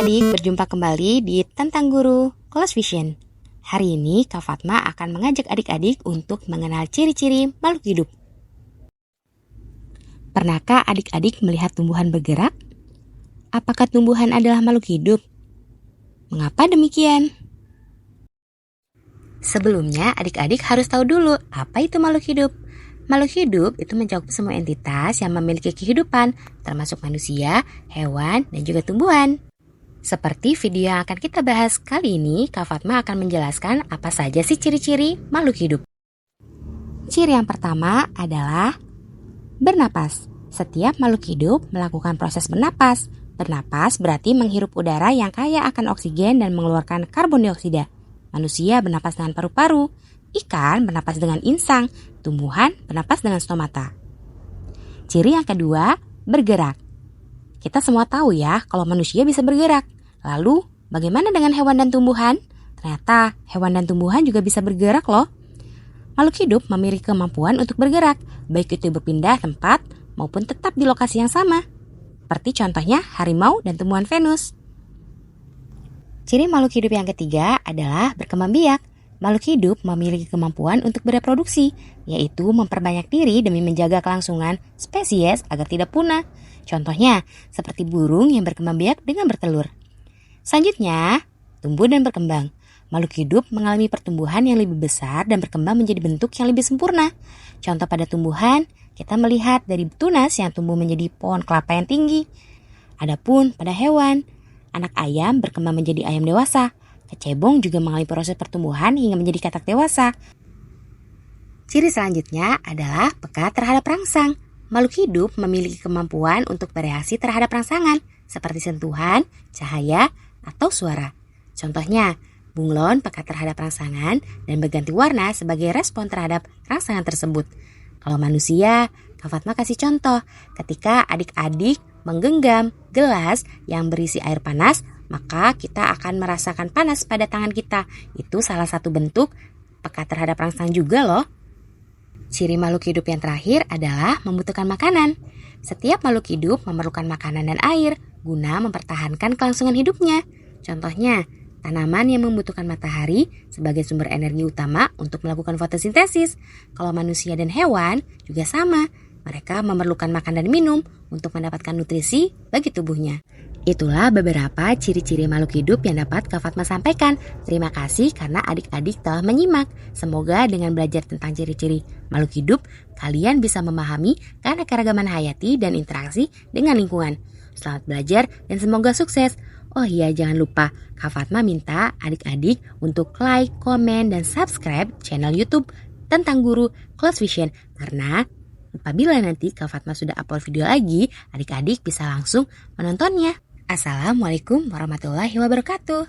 adik-adik, berjumpa kembali di Tentang Guru Kelas Vision. Hari ini Kak Fatma akan mengajak adik-adik untuk mengenal ciri-ciri makhluk hidup. Pernahkah adik-adik melihat tumbuhan bergerak? Apakah tumbuhan adalah makhluk hidup? Mengapa demikian? Sebelumnya adik-adik harus tahu dulu apa itu makhluk hidup. Makhluk hidup itu mencakup semua entitas yang memiliki kehidupan, termasuk manusia, hewan, dan juga tumbuhan. Seperti video yang akan kita bahas kali ini, Kak Fatma akan menjelaskan apa saja sih ciri-ciri makhluk hidup. Ciri yang pertama adalah bernapas. Setiap makhluk hidup melakukan proses bernapas. Bernapas berarti menghirup udara yang kaya akan oksigen dan mengeluarkan karbon dioksida. Manusia bernapas dengan paru-paru, ikan bernapas dengan insang, tumbuhan bernapas dengan stomata. Ciri yang kedua, bergerak. Kita semua tahu ya kalau manusia bisa bergerak. Lalu, bagaimana dengan hewan dan tumbuhan? Ternyata hewan dan tumbuhan juga bisa bergerak loh. Makhluk hidup memiliki kemampuan untuk bergerak, baik itu berpindah tempat maupun tetap di lokasi yang sama. Seperti contohnya harimau dan tumbuhan Venus. Ciri makhluk hidup yang ketiga adalah berkembang biak. Makhluk hidup memiliki kemampuan untuk bereproduksi, yaitu memperbanyak diri demi menjaga kelangsungan spesies agar tidak punah. Contohnya, seperti burung yang berkembang biak dengan bertelur. Selanjutnya, tumbuh dan berkembang. Makhluk hidup mengalami pertumbuhan yang lebih besar dan berkembang menjadi bentuk yang lebih sempurna. Contoh pada tumbuhan, kita melihat dari tunas yang tumbuh menjadi pohon kelapa yang tinggi. Adapun pada hewan, anak ayam berkembang menjadi ayam dewasa. Kecebong juga mengalami proses pertumbuhan hingga menjadi katak dewasa. Ciri selanjutnya adalah peka terhadap rangsang. Makhluk hidup memiliki kemampuan untuk bereaksi terhadap rangsangan, seperti sentuhan, cahaya, atau suara. Contohnya, bunglon peka terhadap rangsangan dan berganti warna sebagai respon terhadap rangsangan tersebut. Kalau manusia, Kak Fatma kasih contoh, ketika adik-adik menggenggam gelas yang berisi air panas, maka kita akan merasakan panas pada tangan kita. Itu salah satu bentuk peka terhadap rangsang juga loh. Ciri makhluk hidup yang terakhir adalah membutuhkan makanan. Setiap makhluk hidup memerlukan makanan dan air guna mempertahankan kelangsungan hidupnya. Contohnya, tanaman yang membutuhkan matahari sebagai sumber energi utama untuk melakukan fotosintesis. Kalau manusia dan hewan juga sama. Mereka memerlukan makan dan minum untuk mendapatkan nutrisi bagi tubuhnya. Itulah beberapa ciri-ciri makhluk hidup yang dapat Kak Fatma sampaikan. Terima kasih karena adik-adik telah menyimak. Semoga dengan belajar tentang ciri-ciri makhluk hidup, kalian bisa memahami keanekaragaman hayati dan interaksi dengan lingkungan. Selamat belajar dan semoga sukses. Oh iya, jangan lupa Kak Fatma minta adik-adik untuk like, komen, dan subscribe channel YouTube Tentang Guru Kelas Vision. Karena apabila nanti Kak Fatma sudah upload video lagi, adik-adik bisa langsung menontonnya. Assalamualaikum warahmatullahi wabarakatuh.